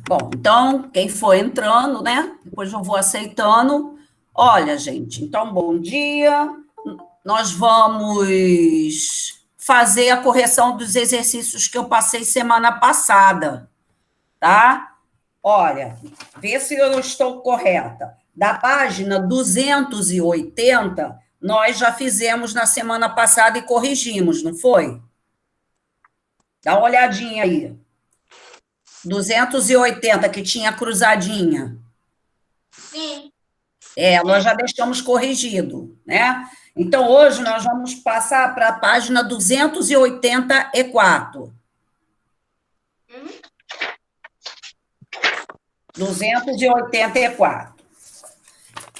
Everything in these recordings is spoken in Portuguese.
Bom, então, quem for entrando, né? Depois eu vou aceitando. Olha, gente, então, bom dia. Nós vamos fazer a correção dos exercícios que eu passei semana passada, tá? Olha, vê se eu estou correta. Da página 280, nós já fizemos na semana passada e corrigimos, não foi? Dá uma olhadinha aí. 280, que tinha cruzadinha. Sim. Nós já deixamos corrigido, né? Então, hoje nós vamos passar para a página 284. 284.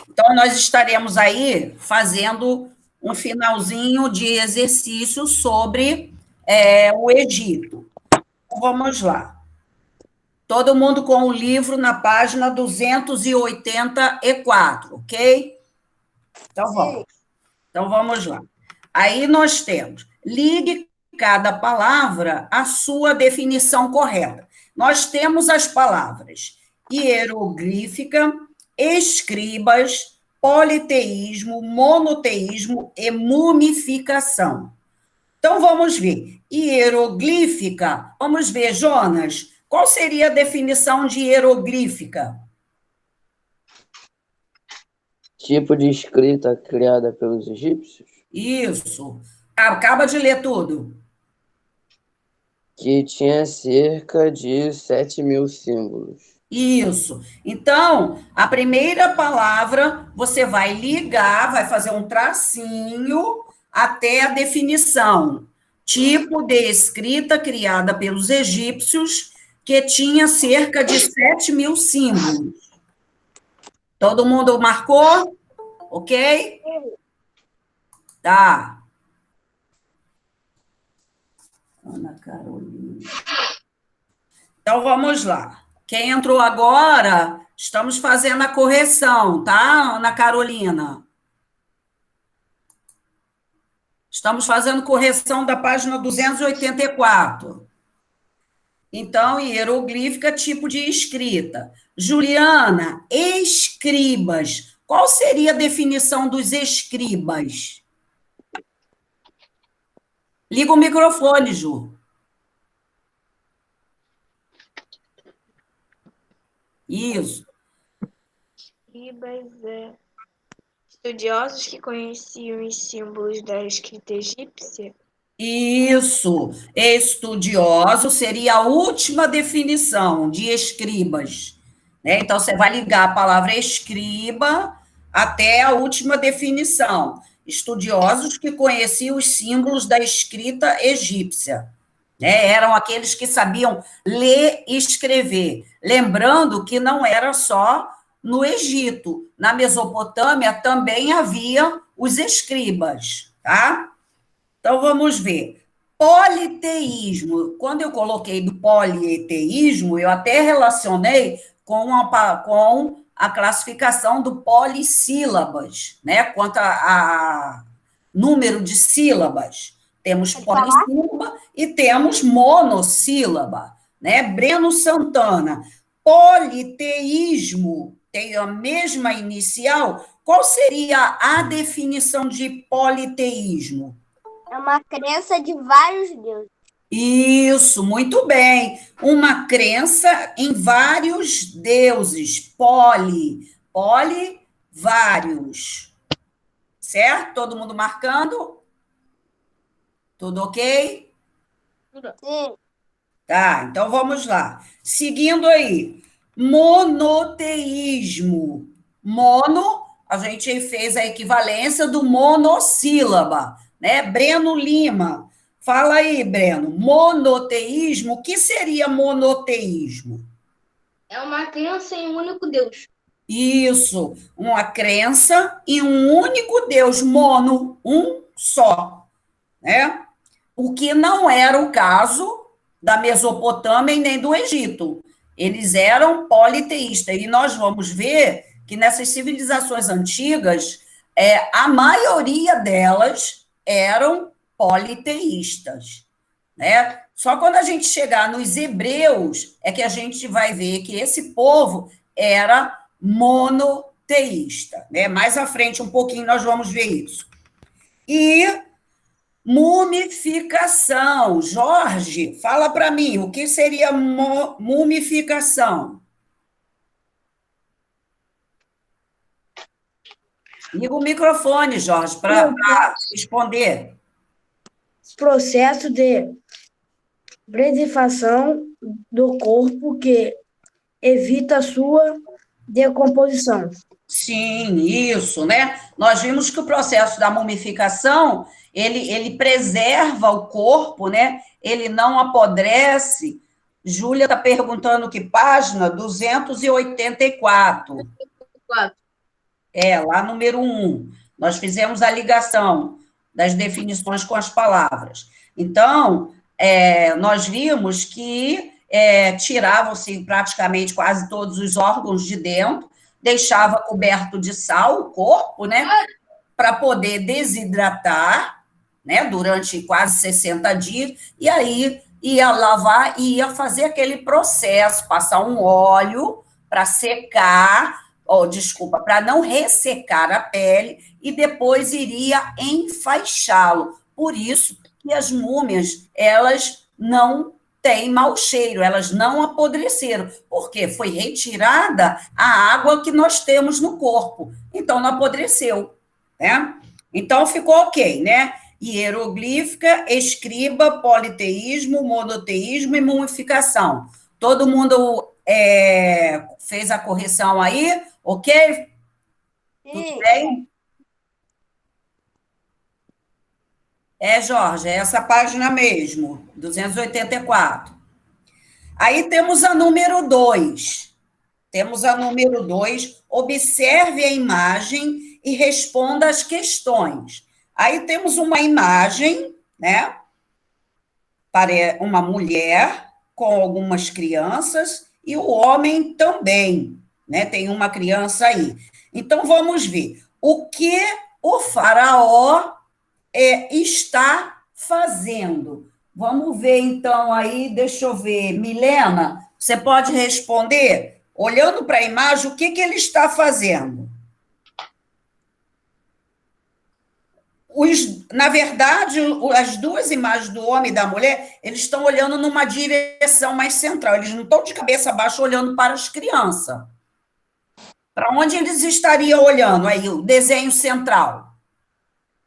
Então, nós estaremos aí fazendo um finalzinho de exercício sobre o Egito. Então, vamos lá. Todo mundo com o livro na página 284, ok? Então, vamos. Então, vamos lá. Aí nós temos, ligue cada palavra à sua definição correta. Nós temos as palavras hieroglífica, escribas, politeísmo, monoteísmo e mumificação. Então, vamos ver. Hieroglífica, vamos ver, Jonas, qual seria a definição de hieroglífica? Tipo de escrita criada pelos egípcios, Isso. Acaba de ler tudo. que tinha cerca de 7.000 símbolos. Isso. Então, a primeira palavra você vai ligar, vai fazer um tracinho até a definição. Tipo de escrita criada pelos egípcios, que tinha cerca de 7.000 símbolos. Todo mundo marcou? Ok? Tá. Ana Carolina. Então, vamos lá. Quem entrou agora, estamos fazendo a correção, tá, Ana Carolina? Estamos fazendo correção da página 284. Então, hieroglífica, tipo de escrita. Juliana, escribas. Qual seria a definição dos escribas? Liga o microfone, Ju. Isso. Escribas, estudiosos que conheciam os símbolos da escrita egípcia. Isso. Estudioso seria a última definição de escribas. Né? Então, você vai ligar a palavra escriba até a última definição. Estudiosos que conheciam os símbolos da escrita egípcia. Né? Eram aqueles que sabiam ler e escrever. Lembrando que não era só no Egito. Na Mesopotâmia também havia os escribas, tá? Então, vamos ver. Politeísmo. Quando eu coloquei do politeísmo, eu até relacionei com a classificação do polissílabas, né? Quanto a número de sílabas. Temos polissílaba e temos monossílaba, né? Breno Santana. Politeísmo tem a mesma inicial. Qual seria a definição de politeísmo? É uma crença de vários deuses. Isso, muito bem. Uma crença em vários deuses. Poli, vários. Certo? Todo mundo marcando? Tudo ok? Sim. Tá, então vamos lá. Seguindo aí. Monoteísmo. Mono, a gente fez a equivalência do monossílaba, né? Breno Lima. Fala aí, Breno. Monoteísmo, o que seria monoteísmo? É uma crença em um único Deus. Isso, uma crença em um único Deus, mono, um só, né? O que não era o caso da Mesopotâmia e nem do Egito. Eles eram politeístas, e nós vamos ver que nessas civilizações antigas, a maioria delas eram politeístas, né? Só quando a gente chegar nos hebreus é que a gente vai ver que esse povo era monoteísta, né? Mais à frente, um pouquinho, nós vamos ver isso. E mumificação. Jorge, fala para mim, o que seria mumificação? Liga o microfone, Jorge, para responder. Processo de preservação do corpo que evita sua decomposição. Sim, isso, né? Nós vimos que o processo da mumificação, ele preserva o corpo, né? Ele não apodrece. Júlia está perguntando que página? 284. Lá número 1. Nós fizemos a ligação das definições com as palavras. Então, nós vimos que tiravam-se praticamente quase todos os órgãos de dentro, deixava coberto de sal o corpo, né, para poder desidratar, né, durante quase 60 dias, e aí ia lavar e ia fazer aquele processo, passar um óleo para secar, para não ressecar a pele, e depois iria enfaixá-lo. Por isso que as múmias, elas não têm mau cheiro, elas não apodreceram, porque foi retirada a água que nós temos no corpo, então não apodreceu, né? Então ficou ok, né? Hieroglífica, escriba, politeísmo, monoteísmo e mumificação. Todo mundo fez a correção aí, ok? Tudo bem? Jorge, é essa página mesmo, 284. Aí temos a número 2. Temos a número 2, observe a imagem e responda as questões. Aí temos uma imagem, né? Para uma mulher com algumas crianças e o homem também, né? Tem uma criança aí. Então, vamos ver o que o faraó está fazendo. Vamos ver, então, aí, deixa eu ver. Milena, você pode responder? Olhando para a imagem, o que ele está fazendo? Na verdade, as duas imagens do homem e da mulher, eles estão olhando numa direção mais central, eles não estão de cabeça baixa olhando para as crianças. Para onde eles estariam olhando aí, o desenho central?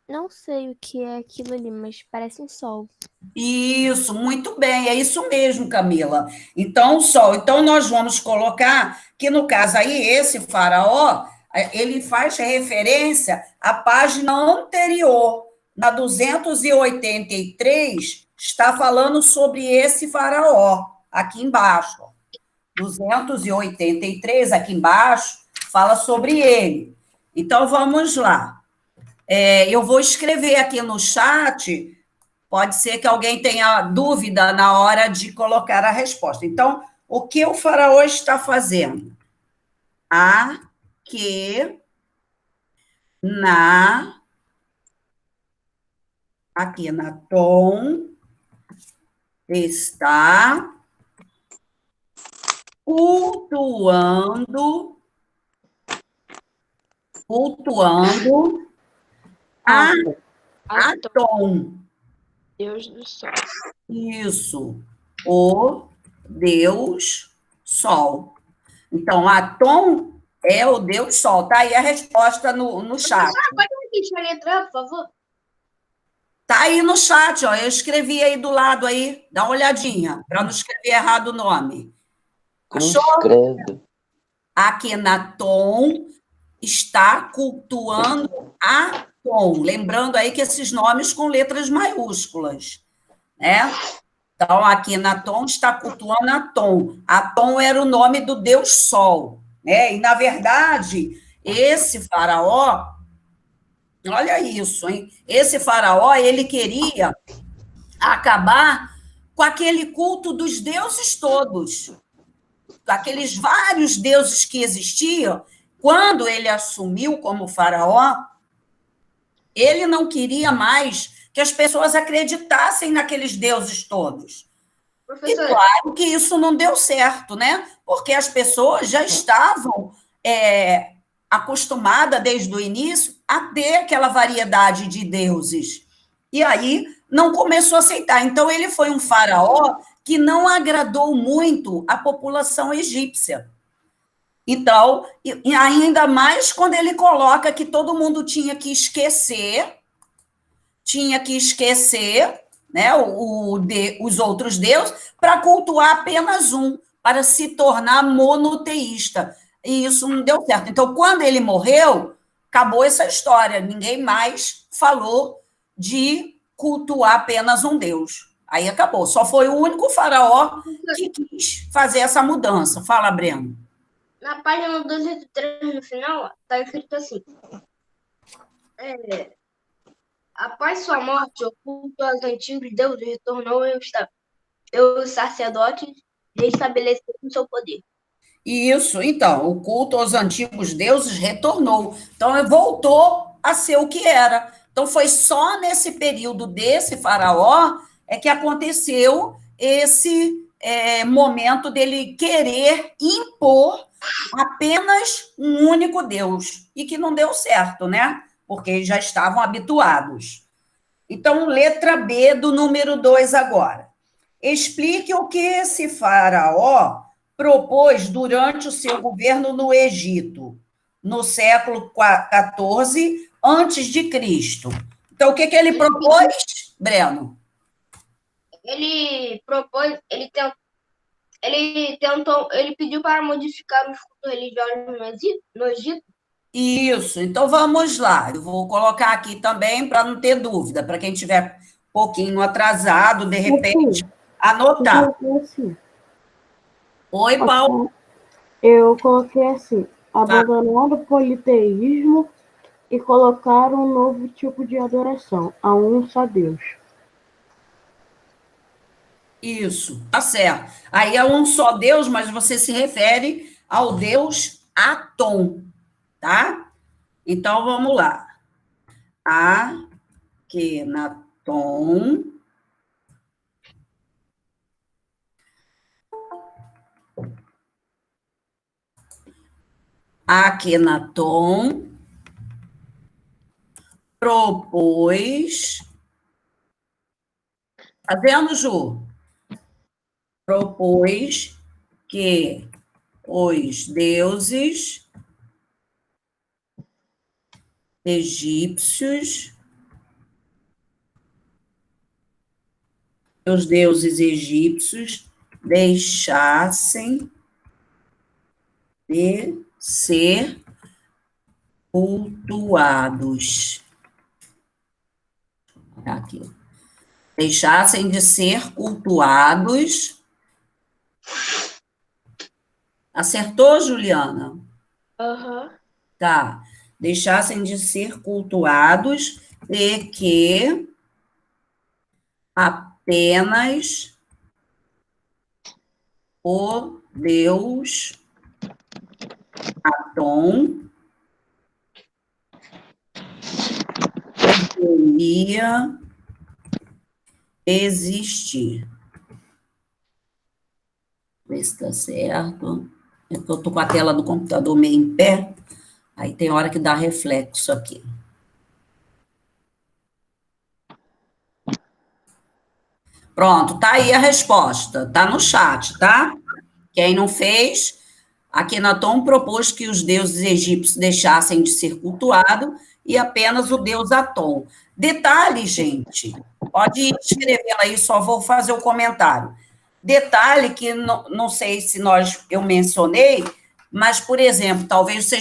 Não sei o que é aquilo ali, mas parece um sol. Isso, muito bem, é isso mesmo, Camila. Então, o sol. Então, nós vamos colocar que, no caso aí, esse faraó, ele faz referência à página anterior, na 283, está falando sobre esse faraó, aqui embaixo. 283, aqui embaixo, fala sobre ele. Então, vamos lá. Eu vou escrever aqui no chat, pode ser que alguém tenha dúvida na hora de colocar a resposta. Então, o que o faraó está fazendo? Akhenaton está cultuando Atom. Deus do sol. Isso, o Deus Sol. Então, Atom é o Deus Sol. Tá aí a resposta no chat. Pode repetir a letra, por favor? Tá aí no chat, ó. Eu escrevi aí do lado aí. Dá uma olhadinha, para não escrever errado o nome. Como Achou? escreve? Akhenaton está cultuando Atom. Lembrando aí que esses nomes com letras maiúsculas, né? Então, Akhenaton está cultuando Atom. Atom era o nome do Deus Sol, né? E, na verdade, esse faraó, olha isso, hein? Esse faraó, ele queria acabar com aquele culto dos deuses todos, aqueles vários deuses que existiam. Quando ele assumiu como faraó, ele não queria mais que as pessoas acreditassem naqueles deuses todos. E Professora, claro que isso não deu certo, né? Porque as pessoas já estavam acostumadas desde o início a ter aquela variedade de deuses. E aí não começou a aceitar. Então ele foi um faraó que não agradou muito a população egípcia. Então, e ainda mais quando ele coloca que todo mundo tinha que esquecer, né, os outros deuses para cultuar apenas um, para se tornar monoteísta. E isso não deu certo. Então, quando ele morreu, acabou essa história. Ninguém mais falou de cultuar apenas um deus. Aí acabou. Só foi o único faraó que quis fazer essa mudança. Fala, Breno. na página 203, no final, tá escrito assim: após sua morte, o culto aos antigos deuses retornou e os sacerdotes restabeleceram seu poder. Isso, então, o culto aos antigos deuses retornou. Então, voltou a ser o que era. Então, foi só nesse período desse faraó que aconteceu esse momento dele querer impor apenas um único Deus, e que não deu certo, né? Porque eles já estavam habituados. Então, letra B do número 2 agora. Explique o que esse faraó propôs durante o seu governo no Egito, no século XIV antes de Cristo. Então, o que ele propôs, Breno? Ele propôs, ele pediu para modificar os cultos religiosos no Egito. Isso, então vamos lá. Eu vou colocar aqui também para não ter dúvida, para quem tiver um pouquinho atrasado, de repente, anotar. Assim, Oi, Paulo. eu coloquei assim, abandonando o politeísmo e colocar um novo tipo de adoração, a um só Deus. Isso, tá certo. Aí é um só Deus, mas você se refere ao Deus Atom, tá? Então vamos lá. Akhenaton. Akhenaton propôs. Tá vendo, Ju? Propôs que os deuses egípcios, deixassem de ser cultuados. Aqui. Deixassem de ser cultuados. Acertou, Juliana? Aham. Tá. Deixassem de ser cultuados e que apenas o Deus Atom deveria existir. Ver se está certo. É que eu estou com a tela do computador meio em pé, aí tem hora que dá reflexo aqui. Pronto, tá aí a resposta, tá no chat, tá? Quem não fez, Akhenaton propôs que os deuses egípcios deixassem de ser cultuados e apenas o deus Atom. Detalhe, gente, pode ir escrevendo aí, só vou fazer o comentário. Detalhe que não sei se eu mencionei, mas, por exemplo, talvez você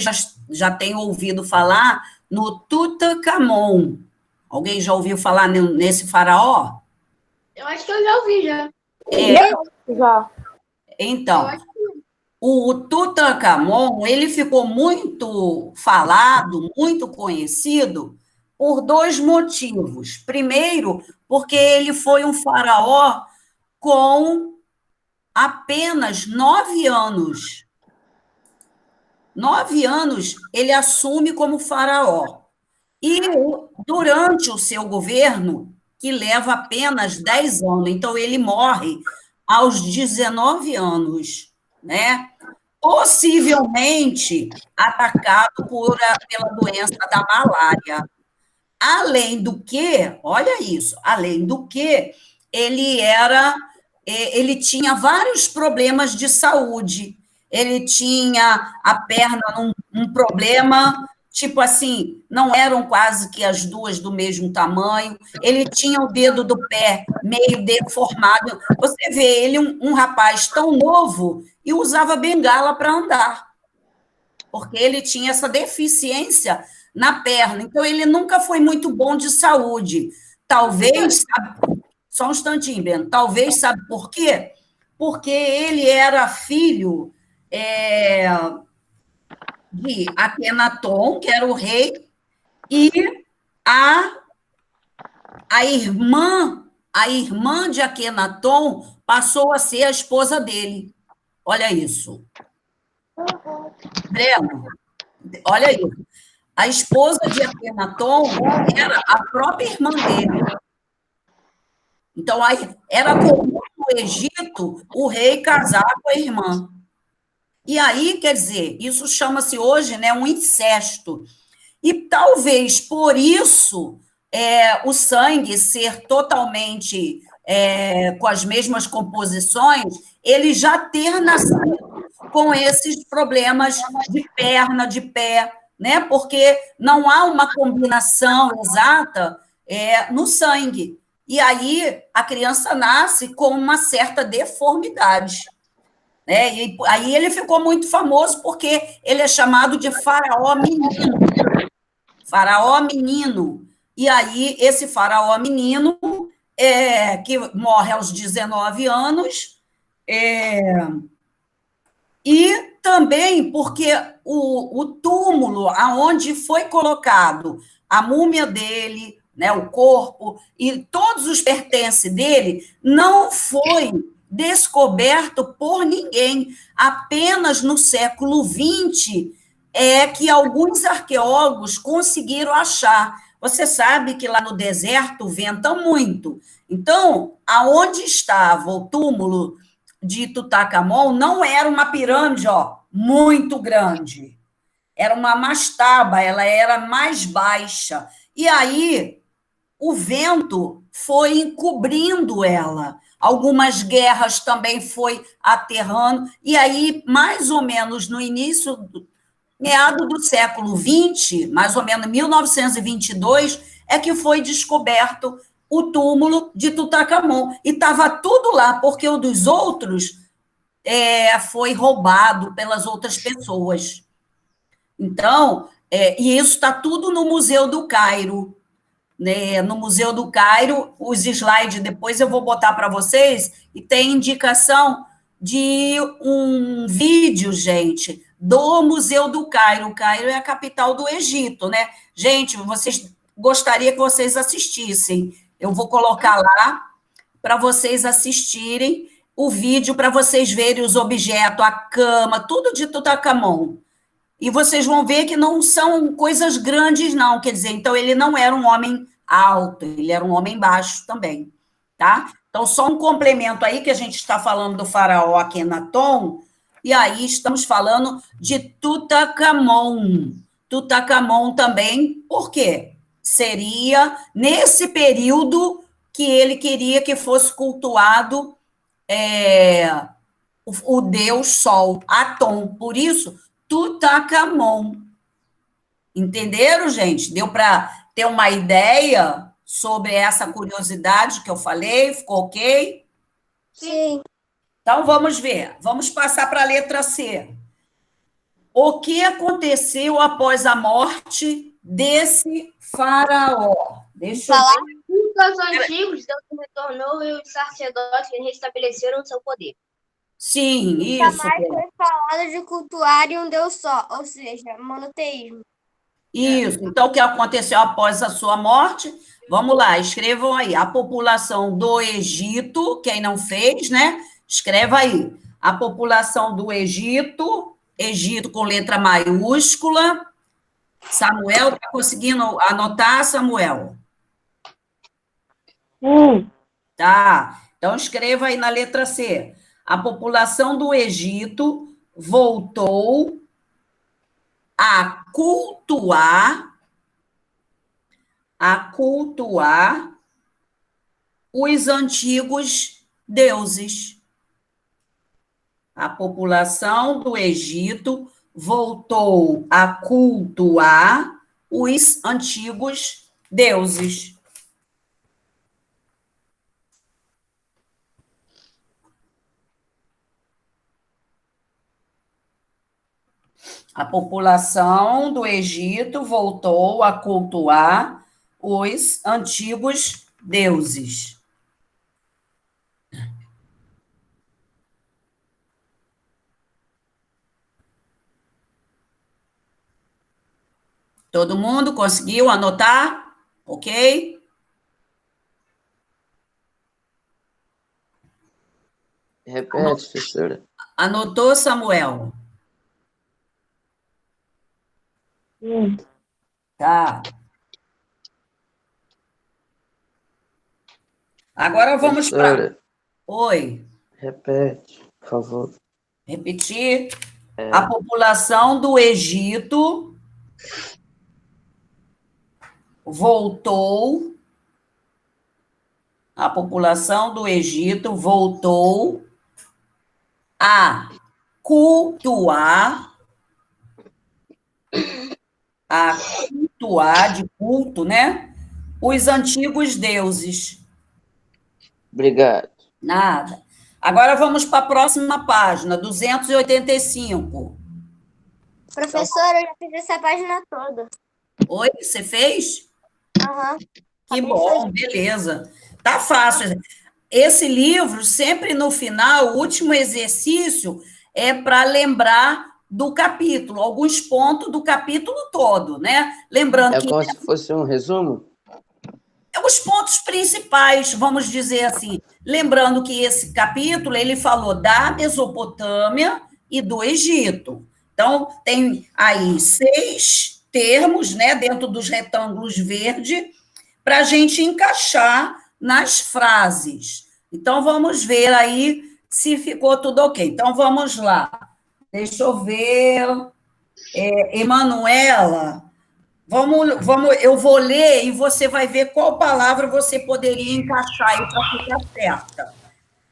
já tenha ouvido falar no Tutankhamon. Alguém já ouviu falar nesse faraó? Eu acho que eu já ouvi, já. Já. Então, Eu acho o Tutankhamon, ele ficou muito falado, muito conhecido, por dois motivos. Primeiro, porque ele foi um faraó com apenas 9 anos. 9 anos ele assume como faraó. E durante o seu governo, que leva apenas 10 anos, então ele morre aos 19 anos, né? Possivelmente atacado pela doença da malária. Além do que, olha isso, além do que, ele tinha vários problemas de saúde. Ele tinha a perna um problema, tipo assim, não eram quase que as duas do mesmo tamanho. Ele tinha o dedo do pé meio deformado. Você vê ele, um rapaz tão novo, e usava bengala para andar, porque ele tinha essa deficiência na perna. Então, ele nunca foi muito bom de saúde. Talvez, só um instantinho, Breno, talvez, sabe por quê? Porque ele era filho de Akenaton, que era o rei, e a irmã de Akenaton passou a ser a esposa dele. Olha isso. Breno, olha isso. A esposa de Akenaton era a própria irmã dele. Então, era comum no Egito o rei casar com a irmã. E aí, quer dizer, isso chama-se hoje, né, um incesto. E talvez por isso o sangue ser totalmente com as mesmas composições, ele já ter nascido com esses problemas de perna, de pé, né? Porque não há uma combinação exata no sangue. E aí a criança nasce com uma certa deformidade. E aí ele ficou muito famoso porque ele é chamado de faraó menino. Faraó menino. E aí esse faraó menino, que morre aos 19 anos, e também porque o túmulo aonde foi colocado a múmia dele, né, o corpo e todos os pertences dele, não foi descoberto por ninguém. Apenas no século XX que alguns arqueólogos conseguiram achar. Você sabe que lá no deserto venta muito. Então, aonde estava o túmulo de Tutankhamon não era uma pirâmide, muito grande. Era uma mastaba, ela era mais baixa. E aí, o vento foi encobrindo ela. Algumas guerras também foi aterrando. E aí, mais ou menos no início, meado do século XX, mais ou menos 1922, é que foi descoberto o túmulo de Tutankhamon. E estava tudo lá, porque o dos outros foi roubado pelas outras pessoas. Então, e isso está tudo no Museu do Cairo. Né? No Museu do Cairo, os slides depois eu vou botar para vocês, e tem indicação de um vídeo, gente, do Museu do Cairo. O Cairo é a capital do Egito, né? Gente, gostaria que vocês assistissem. Eu vou colocar lá para vocês assistirem o vídeo, para vocês verem os objetos, a cama, tudo de Tutankhamon. E vocês vão ver que não são coisas grandes, não. Quer dizer, então ele não era um homem alto, ele era um homem baixo também, tá? Então, só um complemento aí, que a gente está falando do faraó Akenaton, e aí estamos falando de Tutankhamon. Tutankhamon também, por quê? Seria nesse período que ele queria que fosse cultuado o deus Sol, Atom. Por isso, Tutankhamon. Entenderam, gente? Deu para ter uma ideia sobre essa curiosidade que eu falei? Ficou ok? Sim. Então, vamos ver. Vamos passar para a letra C. O que aconteceu após a morte desse faraó? Deixa eu ver. Cultos antigos, Deus retornou e os sacerdotes restabeleceram seu poder. Sim, isso. Jamais foi falado de cultuarem um Deus só, ou seja, monoteísmo. Isso. Então, o que aconteceu após a sua morte? Vamos lá, escrevam aí. A população do Egito, quem não fez, né? Escreva aí. A população do Egito, Egito com letra maiúscula. Samuel, está conseguindo anotar, Samuel? Sim. Tá. Então, escreva aí na letra C. A população do Egito voltou a cultuar os antigos deuses. A população do Egito voltou a cultuar os antigos deuses. A população do Egito voltou a cultuar os antigos deuses. Todo mundo conseguiu anotar? Ok? Repete, professora. Anotou, Samuel? Tá. Agora vamos para... Professora, Oi. repete, por favor. Repetir. A população do Egito voltou. A população do Egito voltou a cultuar de culto, né? Os antigos deuses. Obrigado. Nada. Agora vamos para a próxima página, 285. Professora, eu já fiz essa página toda. Oi, você fez? Aham. Que bom, beleza. Tá fácil. Esse livro, sempre no final, o último exercício é para lembrar do capítulo, alguns pontos do capítulo todo, né? Lembrando É que como se fosse um resumo? os pontos principais, vamos dizer assim, lembrando que esse capítulo, ele falou da Mesopotâmia e do Egito. Então, tem aí 6 termos, né, dentro dos retângulos verde, para a gente encaixar nas frases. Então, vamos ver aí se ficou tudo ok. Então, vamos lá. Deixa eu ver. Emanuela, eu vou ler e você vai ver qual palavra você poderia encaixar aí para ficar certa.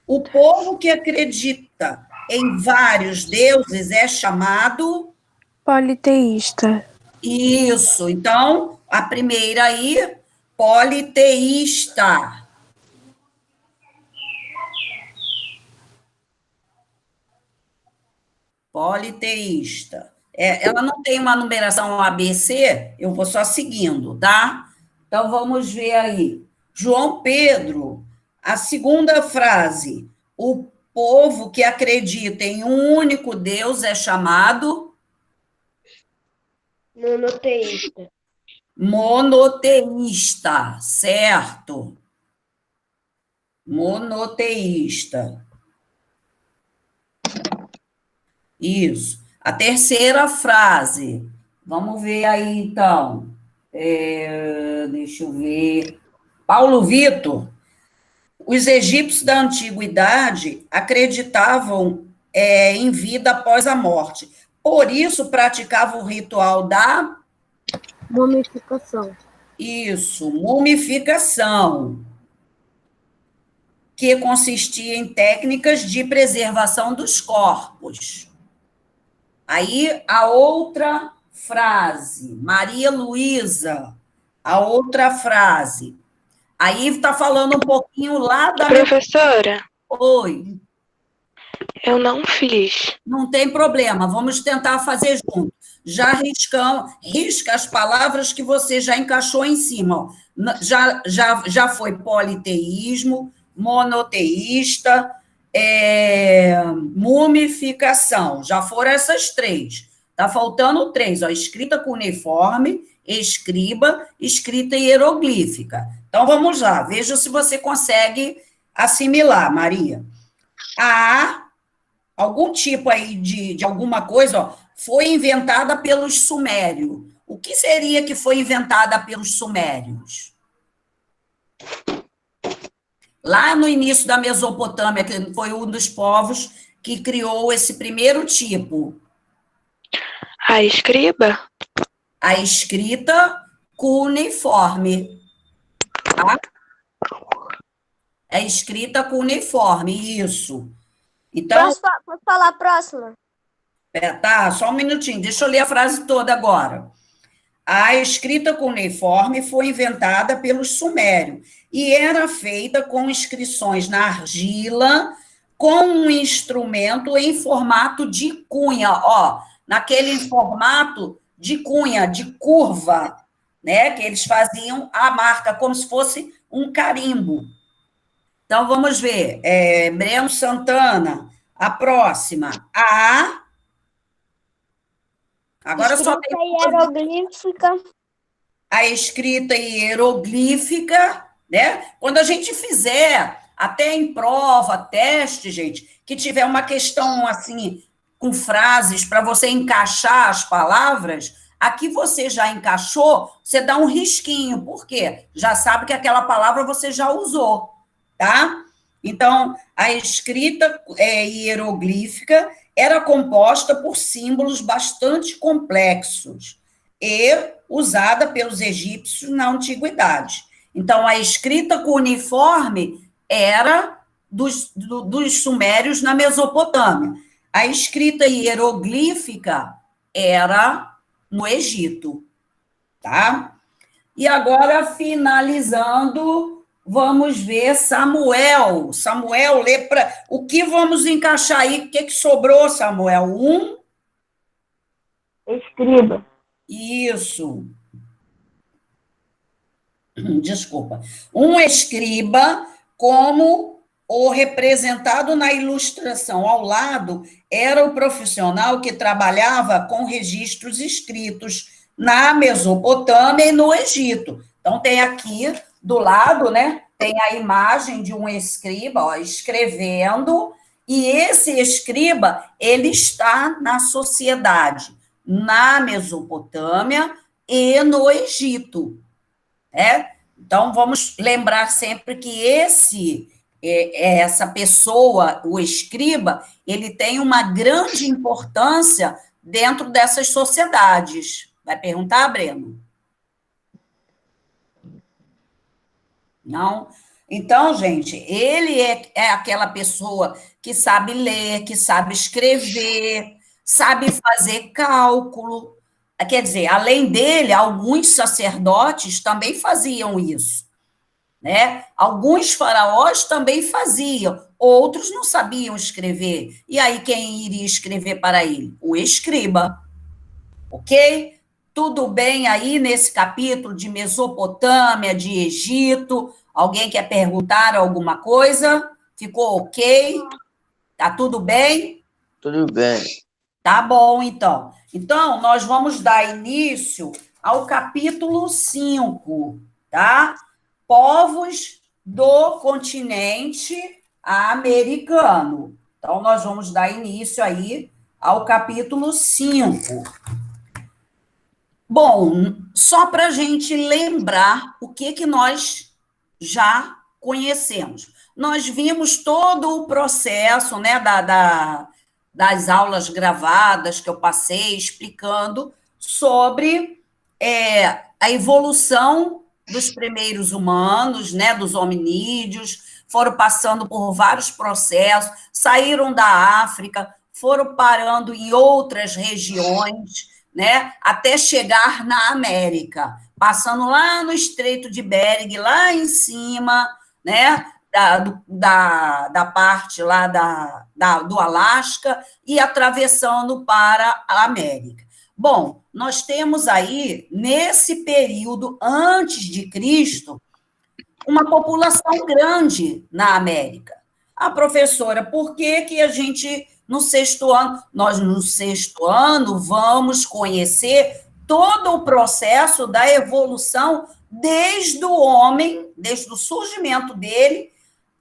O povo que acredita em vários deuses é chamado... Politeísta. Isso. Então, a primeira aí, politeísta. Politeísta. Ela não tem uma numeração ABC, eu vou só seguindo, tá? Então, vamos ver aí. João Pedro, a segunda frase. O povo que acredita em um único Deus é chamado... Monoteísta. Monoteísta, certo? Monoteísta. Isso. A terceira frase. Vamos ver aí, então. Deixa eu ver. Paulo Vitor. Os egípcios da antiguidade acreditavam em vida após a morte. Por isso, praticavam o ritual da... Mumificação. Isso, mumificação, que consistia em técnicas de preservação dos corpos. Aí, a outra frase, Maria Luísa, a outra frase. Aí está falando um pouquinho lá da... Professora, Oi. eu não fiz. Não tem problema, vamos tentar fazer junto. Já risca as palavras que você já encaixou em cima. Já foi politeísmo, monoteísta, mumificação. Já foram essas 3. Está faltando 3, ó, escrita cuneiforme, escriba, escrita hieroglífica. Então, vamos lá, veja se você consegue assimilar, Maria. Algum tipo aí de alguma coisa, ó, foi inventada pelos sumérios. O que seria que foi inventada pelos sumérios? Lá no início da Mesopotâmia, que foi um dos povos que criou esse primeiro tipo. A escriba? A escrita cuneiforme, tá? É escrita cuneiforme, isso. Então, Posso falar a próxima? tá, só um minutinho, deixa eu ler a frase toda agora. A escrita cuneiforme foi inventada pelos sumérios e era feita com inscrições na argila, com um instrumento em formato de cunha, ó, naquele formato de cunha, de curva, né, que eles faziam a marca como se fosse um carimbo. Então, vamos ver, Breno Santana, a próxima, agora só tem hieroglífica. a escrita hieroglífica, né? Quando a gente fizer, até em prova, teste, gente, que tiver uma questão assim, com frases para você encaixar as palavras, aqui você já encaixou, você dá um risquinho, por quê? Já sabe que aquela palavra você já usou, tá? Então, a escrita hieroglífica era composta por símbolos bastante complexos e usada pelos egípcios na antiguidade. Então, a escrita cuneiforme era dos sumérios na Mesopotâmia. A escrita hieroglífica era no Egito, tá? E agora, finalizando, vamos ver Samuel. Samuel, lê para... O que vamos encaixar aí? O que sobrou, Samuel? Escriba. Isso. Desculpa. Um escriba, como o representado na ilustração ao lado, era o profissional que trabalhava com registros escritos na Mesopotâmia e no Egito. Então, tem aqui do lado, né? Tem a imagem de um escriba, ó, escrevendo, e esse escriba, ele está na sociedade, na Mesopotâmia e no Egito, né? Então, vamos lembrar sempre que essa pessoa, o escriba, ele tem uma grande importância dentro dessas sociedades. Vai perguntar, Breno? Não? Então, gente, ele é aquela pessoa que sabe ler, que sabe escrever, sabe fazer cálculo. Quer dizer, além dele, alguns sacerdotes também faziam isso, né? Alguns faraós também faziam, outros não sabiam escrever. E aí, quem iria escrever para ele? O escriba. Ok? Tudo bem aí nesse capítulo de Mesopotâmia, de Egito? Alguém quer perguntar alguma coisa? Ficou ok? Tá tudo bem? Tudo bem. Tá bom, então. Então, nós vamos dar início ao capítulo 5, tá? Povos do continente americano. Então, nós vamos dar início aí ao capítulo 5. Bom, só para a gente lembrar o que nós já conhecemos. Nós vimos todo o processo, né, das aulas gravadas que eu passei explicando sobre a evolução dos primeiros humanos, né, dos hominídeos, foram passando por vários processos, saíram da África, foram parando em outras regiões, né, até chegar na América, passando lá no Estreito de Bering, lá em cima, né, da parte lá do Alasca e atravessando para a América. Bom, nós temos aí, nesse período antes de Cristo, uma população grande na América. A professora, por que a gente, no sexto ano, nós no sexto ano vamos conhecer todo o processo da evolução desde o homem, desde o surgimento dele,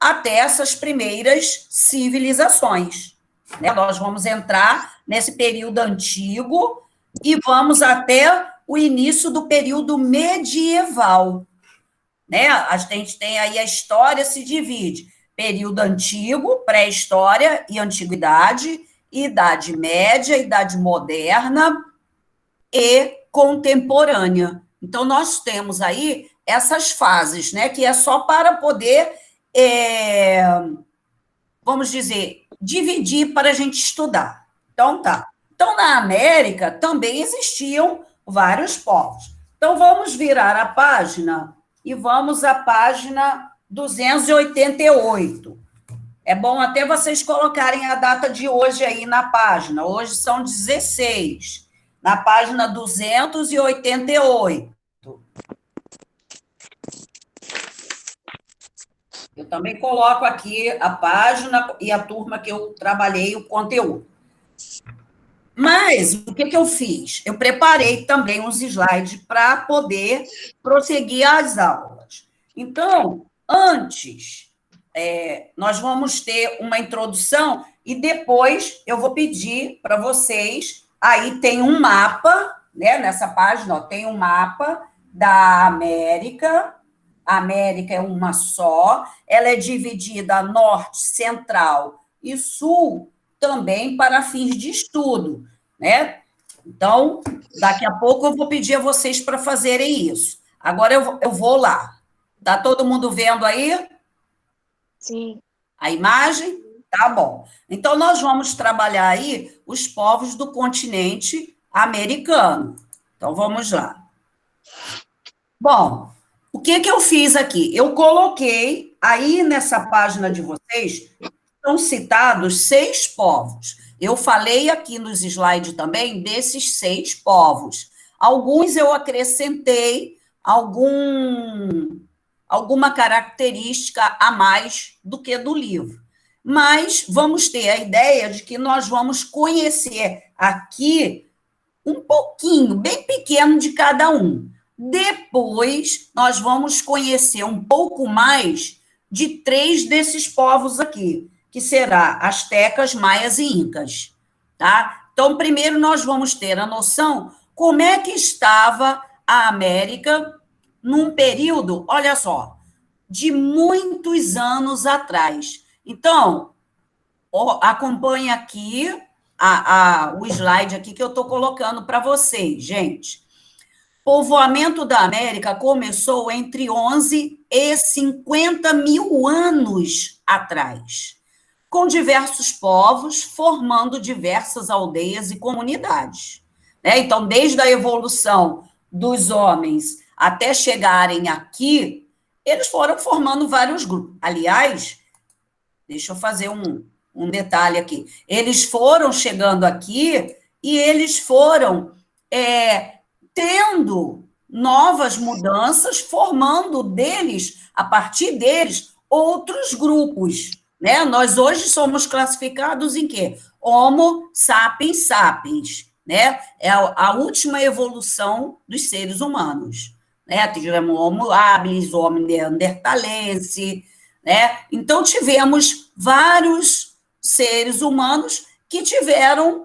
até essas primeiras civilizações. Né? Nós vamos entrar nesse período antigo e vamos até o início do período medieval. né? A gente tem aí a história se divide. Período antigo, pré-história e antiguidade, Idade Média, Idade Moderna e contemporânea. Então, nós temos aí essas fases, né? Que é só para poder, vamos dizer, dividir para a gente estudar. Então, tá. Então, na América também existiam vários povos. Então, vamos virar a página e vamos à página 288. É bom até vocês colocarem a data de hoje aí na página. Hoje são 16, na página 288. Eu também coloco aqui a página e a turma que eu trabalhei o conteúdo. Mas, o que eu fiz? Eu preparei também uns slides para poder prosseguir as aulas. Então, antes, nós vamos ter uma introdução e depois eu vou pedir para vocês, aí tem um mapa, né, nessa página, ó, tem um mapa da América. A América é uma só, ela é dividida norte, central e sul também para fins de estudo, né? Então, daqui a pouco eu vou pedir a vocês para fazerem isso. Agora eu vou lá. Está todo mundo vendo aí? Sim. A imagem? Tá bom. Então, nós vamos trabalhar aí os povos do continente americano. Então, vamos lá. Bom, o que eu fiz aqui? Eu coloquei aí nessa página de vocês, são citados 6 povos. Eu falei aqui nos slides também desses 6 povos. Alguns eu acrescentei alguma característica a mais do que do livro. Mas vamos ter a ideia de que nós vamos conhecer aqui um pouquinho, bem pequeno de cada um. Depois, nós vamos conhecer um pouco mais de 3 desses povos aqui, que será astecas, maias e incas, tá? Então, primeiro nós vamos ter a noção como é que estava a América num período, olha só, de muitos anos atrás. Então, acompanhe aqui o slide aqui que eu estou colocando para vocês, gente. Povoamento da América começou entre 11 e 50 mil anos atrás, com diversos povos formando diversas aldeias e comunidades, né? Então, desde a evolução dos homens até chegarem aqui, eles foram formando vários grupos. Aliás, deixa eu fazer um detalhe aqui. Eles foram chegando aqui e eles foram tendo novas mudanças, formando deles, a partir deles, outros grupos, né? Nós hoje somos classificados em quê? Homo sapiens sapiens, né? É a última evolução dos seres humanos, né? Tivemos Homo habilis, Homo neanderthalense, né? Então, tivemos vários seres humanos que tiveram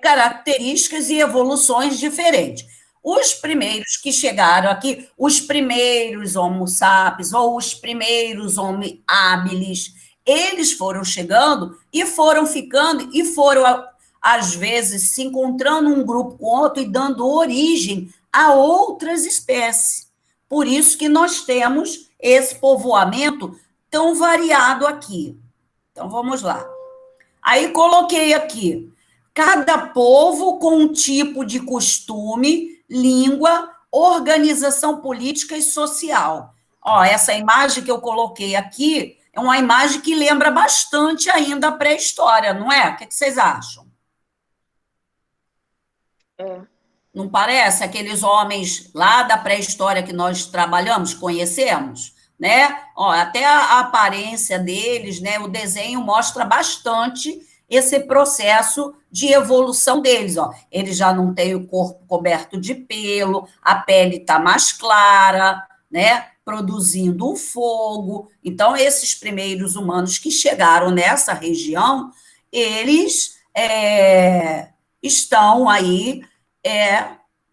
características e evoluções diferentes. Os primeiros que chegaram aqui, os primeiros Homo sapiens, ou os primeiros Homo habilis, eles foram chegando e foram ficando, e foram, às vezes, se encontrando um grupo com outro e dando origem a outras espécies. Por isso que nós temos esse povoamento tão variado aqui. Então, vamos lá. Aí, coloquei aqui, cada povo com um tipo de costume, língua, organização política e social. Ó, essa imagem que eu coloquei aqui é uma imagem que lembra bastante ainda a pré-história, não é? O que vocês acham? Não parece? Aqueles homens lá da pré-história que nós trabalhamos, conhecemos, né? Ó, até a aparência deles, né? O desenho mostra bastante esse processo de evolução deles, ó. Eles já não têm o corpo coberto de pelo, a pele está mais clara, né? Produzindo o fogo. Então, esses primeiros humanos que chegaram nessa região, eles estão aí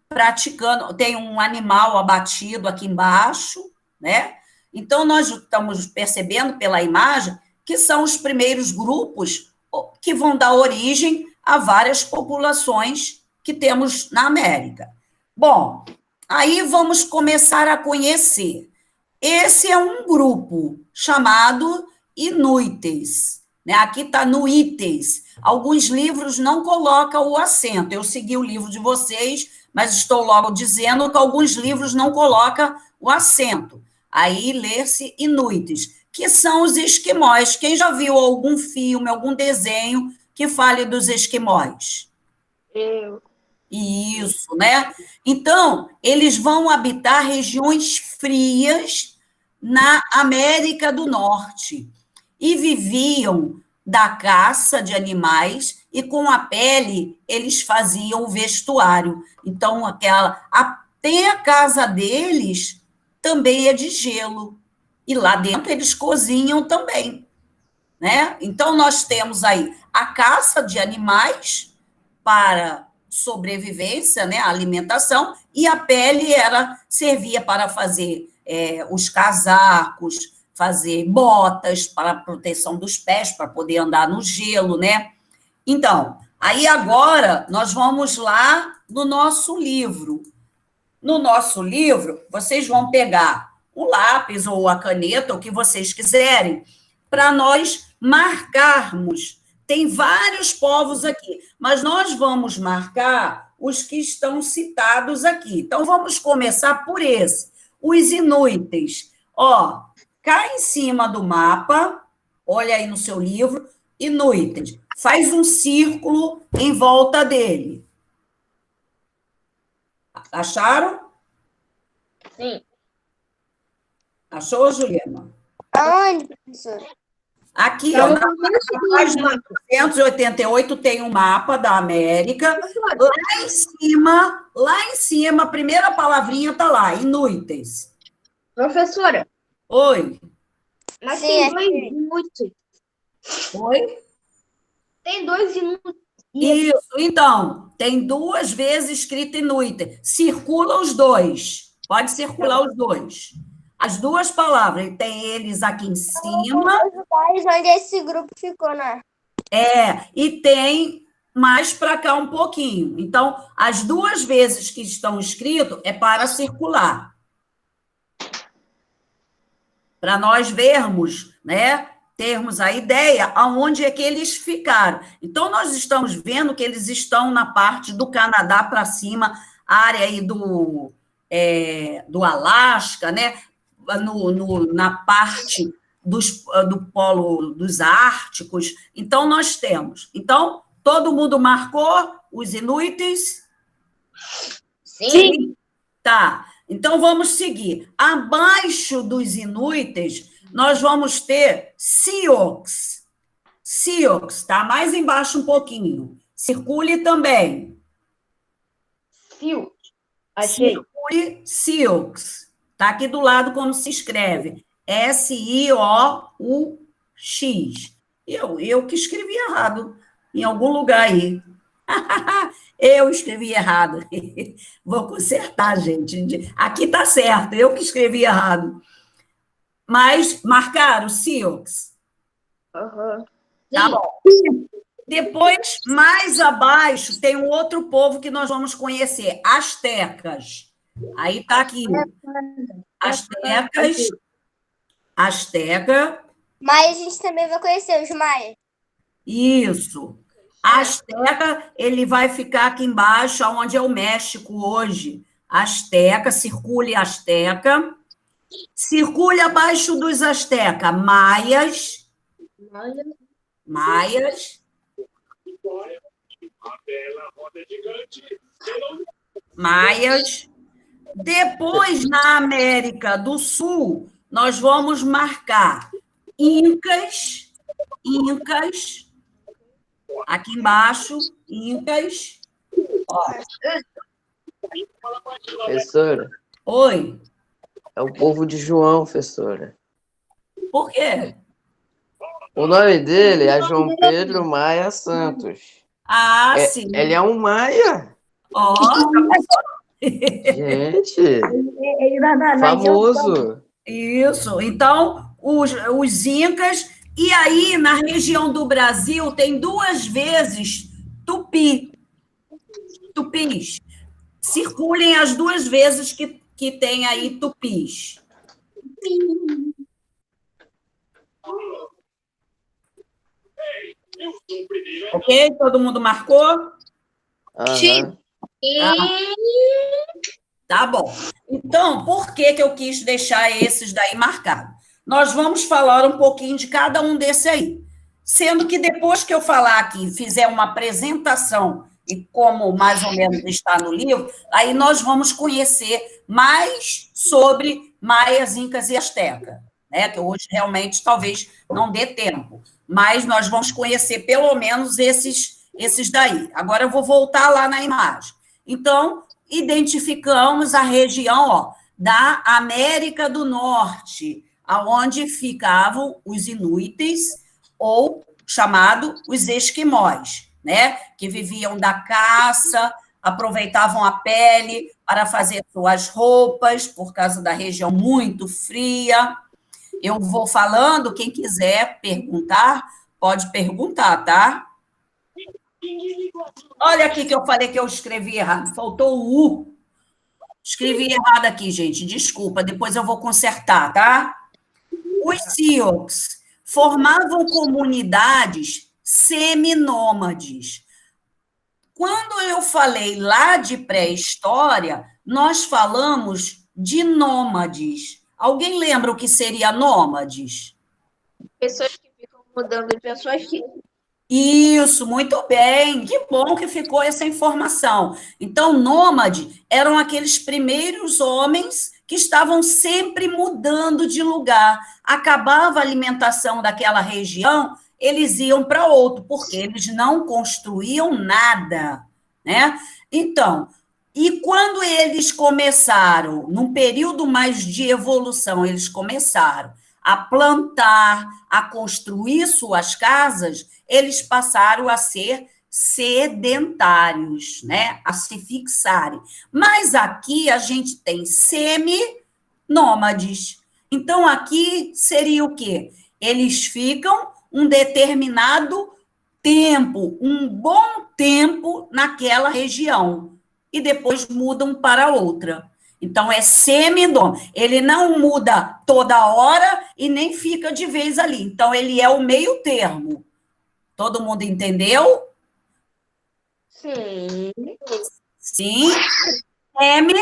praticando. Tem um animal abatido aqui embaixo, né? Então, nós estamos percebendo pela imagem que são os primeiros grupos que vão dar origem a várias populações que temos na América. Bom, aí vamos começar a conhecer. Esse é um grupo chamado Inuites, né? Aqui está Nuites. Alguns livros não colocam o acento. Eu segui o livro de vocês, mas estou logo dizendo que alguns livros não colocam o acento. Aí lê-se Inuites, que são os esquimós. Quem já viu algum filme, algum desenho que fale dos esquimós? Eu. Isso, né? Então, eles vão habitar regiões frias na América do Norte e viviam da caça de animais e com a pele eles faziam o vestuário. Então, até a casa deles também é de gelo. E lá dentro eles cozinham também, né? Então, nós temos aí a caça de animais para sobrevivência, né, alimentação, e a pele servia para fazer os casacos, fazer botas para proteção dos pés, para poder andar no gelo, né? Então, aí agora nós vamos lá no nosso livro. No nosso livro, vocês vão pegar o lápis ou a caneta, o que vocês quiserem, para nós marcarmos. Tem vários povos aqui, mas nós vamos marcar os que estão citados aqui. Então, vamos começar por esse, os Inuites. Ó, cá em cima do mapa, olha aí no seu livro, Inuites. Faz um círculo em volta dele. Acharam? Sim. Achou, Juliana? Aonde, professor? Aqui, ó, na página 288 tem um mapa da América. Lá em cima, a primeira palavrinha está lá, Inuites. Professora, Oi. mas Sim, tem é dois que- inúteis. Oi? Tem dois inúteis. Isso, então, tem duas vezes escrito Inuit. Circula os dois. Pode circular os dois. As duas palavras, tem eles aqui em cima, Os lugares onde esse grupo ficou, né? e tem mais para cá um pouquinho. Então, as duas vezes que estão escrito é para circular. Para nós vermos, né? Termos a ideia aonde é que eles ficaram. Então, nós estamos vendo que eles estão na parte do Canadá para cima, área aí do Alasca, né? Na parte do polo dos Árticos. Então, nós temos. Então, todo mundo marcou os Inuites? Sim. Tá. Então, vamos seguir. Abaixo dos Inuites, nós vamos ter Sioux. Sioux, tá? Mais embaixo um pouquinho. Circule também. Sil. Achei. Circule Sioux. Tá aqui do lado como se escreve. S-I-O-U-X. Eu que escrevi errado em algum lugar aí. Eu escrevi errado. Vou consertar, gente. Aqui está certo, eu que escrevi errado. Mas marcaram Sioux. Aham. Tá bom. Depois, mais abaixo, tem um outro povo que nós vamos conhecer, astecas. Aí está aqui. Asteca. Mas a gente também vai conhecer os maias. Isso. Asteca, ele vai ficar aqui embaixo, onde é o México hoje. Asteca, circule Asteca. Circule abaixo dos Asteca, Maias. Maias. Depois, na América do Sul, nós vamos marcar Incas. Aqui embaixo, Incas. Ó. Professora, Oi, é o povo de João, professora. por quê? O nome dele é João Pedro Maia Santos. Ah, sim. Ele é um maia. Ó, Gente, Ele vai famoso. Isso. Então, os incas. E aí, na região do Brasil, tem 2 vezes tupis. Circulem as 2 vezes que tem aí tupis. Ok? Todo mundo marcou? Aham. Tá bom. Então, por que eu quis deixar esses daí marcados? Nós vamos falar um pouquinho de cada um desse aí. Sendo que depois que eu falar aqui, fizer uma apresentação, e como mais ou menos está no livro, aí nós vamos conhecer mais sobre maias, incas e asteca, né? Que hoje realmente talvez não dê tempo, mas nós vamos conhecer pelo menos esses daí. Agora eu vou voltar lá na imagem. Então, identificamos a região, ó, da América do Norte, aonde ficavam os inuites, ou chamado os esquimós, né? Que viviam da caça, aproveitavam a pele para fazer suas roupas, por causa da região muito fria. Eu vou falando, quem quiser perguntar, pode perguntar, tá? Olha aqui que eu falei que eu escrevi errado, faltou o U. Escrevi errado aqui, gente, desculpa, depois eu vou consertar, tá? Os Sioux formavam comunidades seminômades. Quando eu falei lá de pré-história, nós falamos de nômades. Alguém lembra o que seria nômades? Pessoas que ficam mudando de pessoas que. Isso, muito bem. Que bom que ficou essa informação. Então, nômade eram aqueles primeiros homens que estavam sempre mudando de lugar. Acabava a alimentação daquela região, eles iam para outro, porque eles não construíam nada, né? Então, e quando eles começaram, num período mais de evolução, eles começaram a plantar, a construir suas casas, eles passaram a ser sedentários, né? A se fixarem. Mas aqui a gente tem semi-nômades. Então, aqui seria o quê? Eles ficam um determinado tempo, um bom tempo naquela região, e depois mudam para outra. Então, é semi-nômade. Ele não muda toda hora e nem fica de vez ali. Então, ele é o meio termo. Todo mundo entendeu? Sim. Sim. Semi,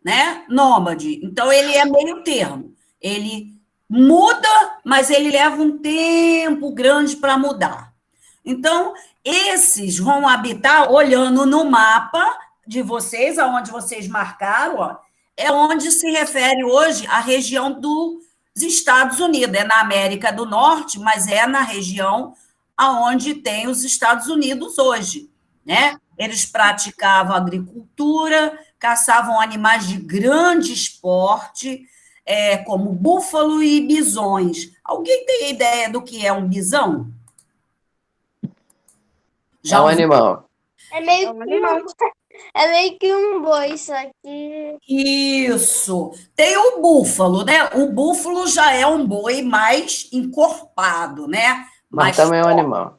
né? Nômade. Então, ele é meio termo. Ele muda, mas ele leva um tempo grande para mudar. Então, esses vão habitar, olhando no mapa de vocês, aonde vocês marcaram, ó, é onde se refere hoje a região dos Estados Unidos. É na América do Norte, mas é na região aonde tem os Estados Unidos hoje, né? Eles praticavam agricultura, caçavam animais de grande porte, como búfalo e bisões. Alguém tem ideia do que é um bisão? É um animal. É meio que um boi, só que. Isso. Tem o búfalo, né? O búfalo já é um boi mais encorpado, né? Mas também é um animal.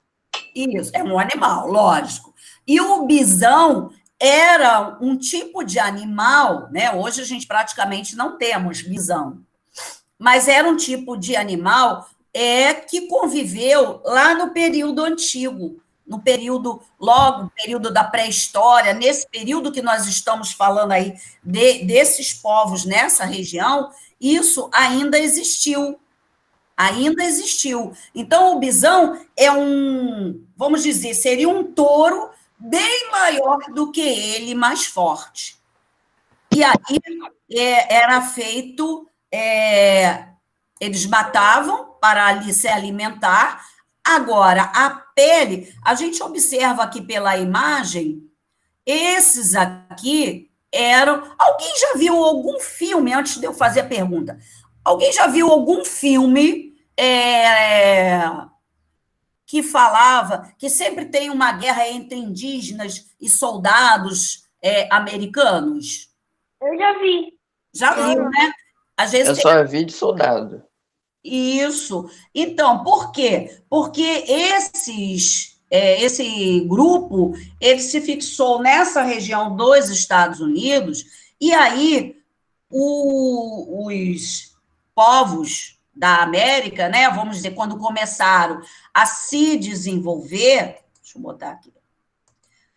Isso, é um animal, lógico. E o bisão era um tipo de animal, né? Hoje a gente praticamente não temos bisão, mas era um tipo de animal que conviveu lá no período antigo, no período da pré-história, nesse período que nós estamos falando aí desses povos nessa região, isso ainda existiu. Ainda existiu. Então, o bisão é vamos dizer, seria um touro bem maior do que ele, mais forte. E aí era feito, eles matavam para ali se alimentar. Agora, a pele, a gente observa aqui pela imagem, esses aqui eram... Alguém já viu algum filme, antes de eu fazer a pergunta, alguém já viu algum filme que falava que sempre tem uma guerra entre indígenas e soldados americanos? Eu já vi. Já viu, né? Às vezes Eu só vi de soldado. isso. Então, por quê? Porque esse grupo, ele se fixou nessa região dos Estados Unidos, e aí os povos da América, né, vamos dizer, quando começaram a se desenvolver, deixa eu botar aqui,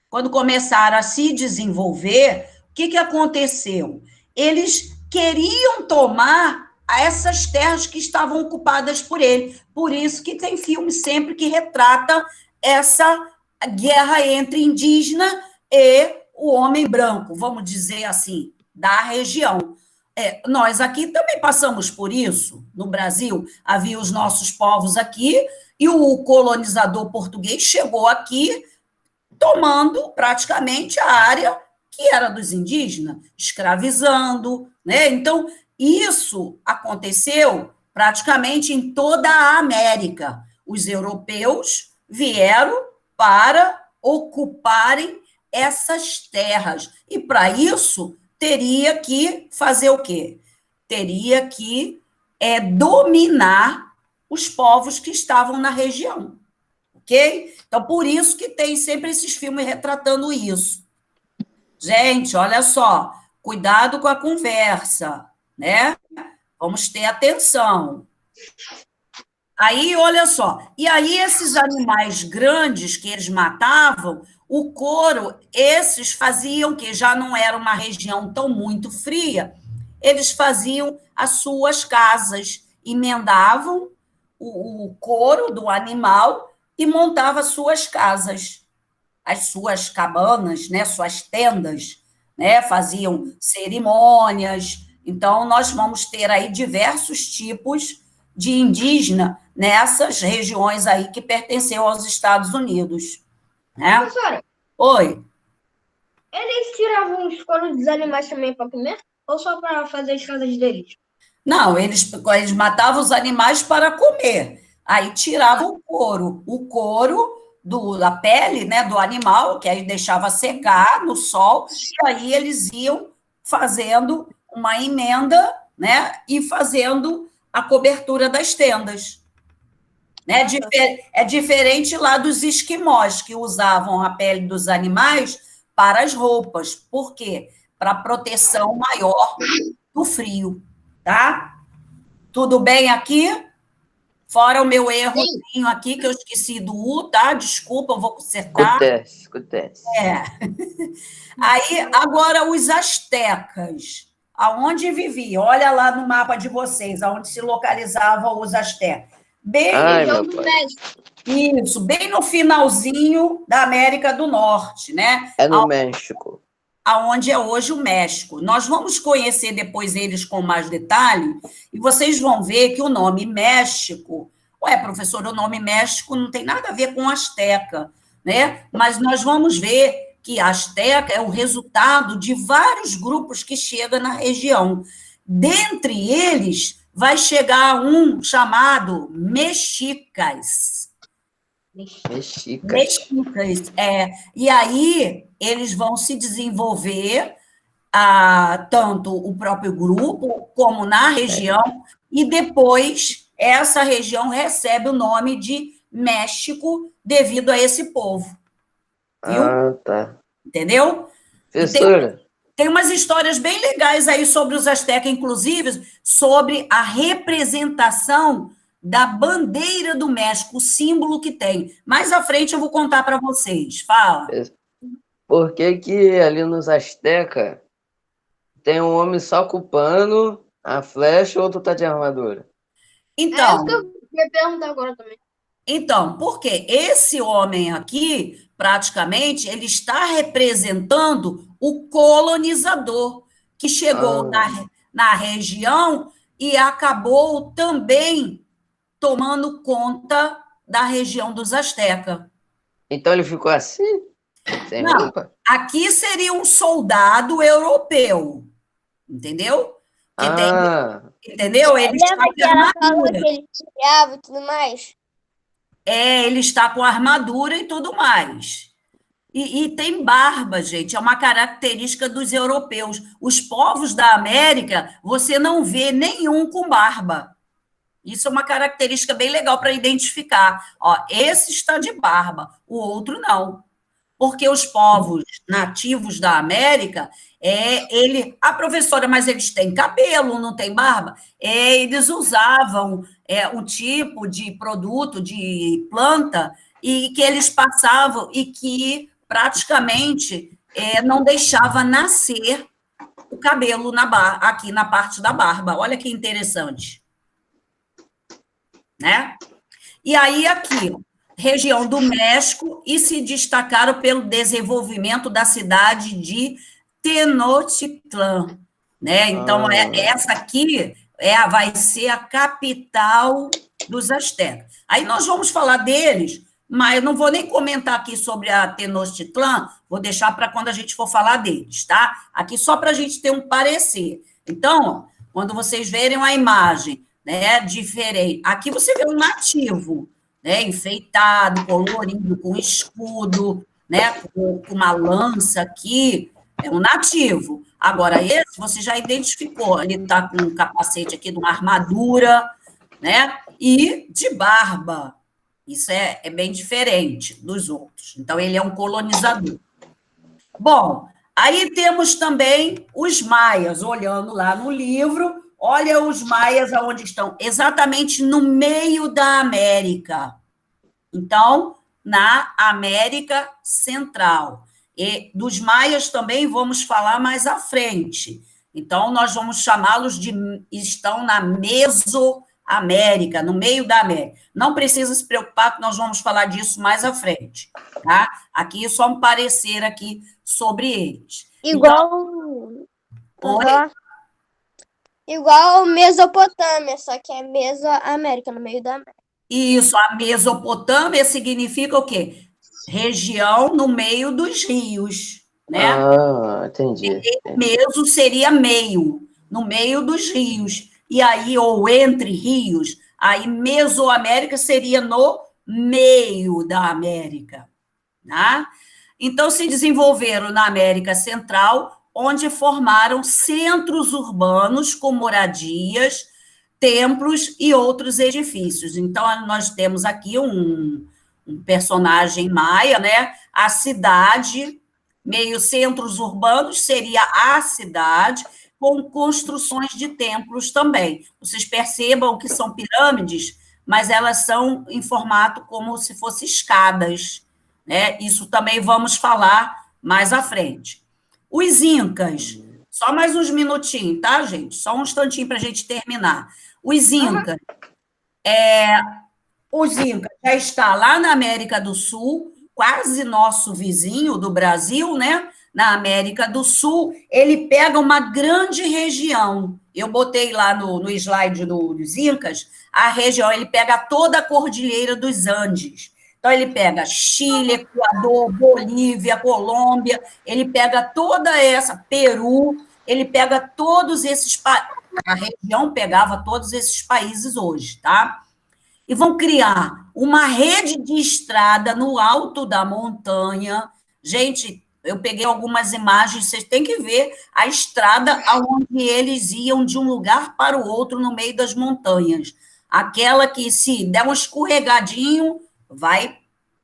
quando começaram a se desenvolver, o que aconteceu? Eles queriam tomar essas terras que estavam ocupadas por ele. Por isso que tem filme sempre que retrata essa guerra entre indígena e o homem branco, vamos dizer assim, da região. Nós aqui também passamos por isso. No Brasil, havia os nossos povos aqui, e o colonizador português chegou aqui tomando praticamente a área que era dos indígenas, escravizando, né? Então, isso aconteceu praticamente em toda a América. Os europeus vieram para ocuparem essas terras. E, para isso, teria que fazer o quê? Teria que dominar os povos que estavam na região. Ok? Então, por isso que tem sempre esses filmes retratando isso. Gente, olha só, cuidado com a conversa, né? Vamos ter atenção. Aí, olha só, e aí esses animais grandes que eles matavam, o couro, esses faziam, que já não era uma região tão muito fria, eles faziam as suas casas, emendavam o couro do animal e montava suas casas, as suas cabanas, né, suas tendas, né, faziam cerimônias. Então, nós vamos ter aí diversos tipos de indígena nessas regiões aí que pertenciam aos Estados Unidos. Né? Professora, Oi. eles tiravam os couros dos animais também para comer? Ou só para fazer as casas deles? Não, eles matavam os animais para comer. Aí tiravam o couro da pele, né, do animal, que aí deixava secar no sol, e aí eles iam fazendo uma emenda, né, e fazendo a cobertura das tendas. Né? É diferente lá dos esquimós, que usavam a pele dos animais para as roupas. Por quê? Para proteção maior do frio, tá? Tudo bem aqui? Fora o meu errozinho aqui, que eu esqueci do U, tá? Desculpa, eu vou consertar. Acontece. Aí, agora, os astecas. Aonde viviam? Olha lá no mapa de vocês, aonde se localizavam os astecas. Bem, isso, bem no finalzinho da América do Norte, né? É no México. Aonde é hoje o México. Nós vamos conhecer depois eles com mais detalhe, e vocês vão ver que o nome México, professor, o nome México não tem nada a ver com Azteca, né? Mas nós vamos ver que a Azteca é o resultado de vários grupos que chegam na região. Dentre eles, vai chegar um chamado Mexicas. Mexicas, E aí, eles vão se desenvolver, tanto o próprio grupo, como na região, e depois essa região recebe o nome de México devido a esse povo. Viu? Ah, tá. Entendeu? Professora. Tem umas histórias bem legais aí sobre os astecas, inclusive sobre a representação da bandeira do México, o símbolo que tem. Mais à frente eu vou contar para vocês. Fala. Por que ali nos Aztecas tem um homem só com o pano, a flecha, ou outro tá de armadura? Então, é isso que eu ia perguntar agora também. Então, porque esse homem aqui, praticamente, ele está representando o colonizador que chegou na região e acabou também tomando conta da região dos astecas. Então ele ficou assim? Sem roupa? Aqui seria um soldado europeu, entendeu? Entendeu? Ele está com armadura. Que ele tirava e tudo mais? Ele está com armadura e tudo mais. E tem barba, gente, é uma característica dos europeus. Os povos da América, você não vê nenhum com barba. Isso é uma característica bem legal para identificar. Ó, esse está de barba, o outro não. Porque os povos nativos da América, professora, mas eles têm cabelo, não têm barba? Eles usavam um tipo de produto, de planta, e que eles passavam e que praticamente não deixava nascer o cabelo aqui na parte da barba. Olha que interessante, né? E aí, aqui, região do México, e se destacaram pelo desenvolvimento da cidade de Tenochtitlan, né? Então, essa aqui vai ser a capital dos astecas. Aí nós vamos falar deles, mas eu não vou nem comentar aqui sobre a Tenochtitlan, vou deixar para quando a gente for falar deles, tá? Aqui só para a gente ter um parecer. Então, ó, quando vocês verem a imagem, né, diferente, aqui você vê um nativo, né, enfeitado, colorido, com escudo, né, com uma lança aqui, é um nativo. Agora, esse você já identificou, ele está com um capacete aqui de uma armadura, né, e de barba. Isso é bem diferente dos outros. Então, ele é um colonizador. Bom, aí temos também os maias, olhando lá no livro, olha os maias aonde estão, exatamente no meio da América. Então, na América Central. E dos maias também vamos falar mais à frente. Então, nós vamos chamá-los de... estão na Mesoamérica, no meio da América. Não precisa se preocupar, que nós vamos falar disso mais à frente. Tá? Aqui é só um parecer aqui sobre eles. Igual. Oi? Igual Mesopotâmia, só que é Mesoamérica, no meio da América. Isso, a Mesopotâmia significa o quê? Região no meio dos rios, né? Entendi. Meso seria meio, no meio dos rios. E aí, ou entre rios, aí Mesoamérica seria no meio da América, né? Então, se desenvolveram na América Central, onde formaram centros urbanos com moradias, templos e outros edifícios. Então, nós temos aqui um personagem maia, né? A cidade, meio centros urbanos, seria a cidade, com construções de templos também. Vocês percebam que são pirâmides, mas elas são em formato como se fossem escadas, né? Isso também vamos falar mais à frente. Os incas, só mais uns minutinhos, tá, gente? Só um instantinho para a gente terminar. Os incas já está lá na América do Sul, quase nosso vizinho do Brasil, né? Na América do Sul, ele pega uma grande região. Eu botei lá no slide dos Incas, a região, ele pega toda a Cordilheira dos Andes. Então, ele pega Chile, Equador, Bolívia, Colômbia, ele pega toda essa, Peru, ele pega todos esses países, a região pegava todos esses países hoje, tá? E vão criar uma rede de estrada no alto da montanha. Gente, eu peguei algumas imagens, vocês têm que ver a estrada onde eles iam de um lugar para o outro no meio das montanhas. Aquela que, se der um escorregadinho, vai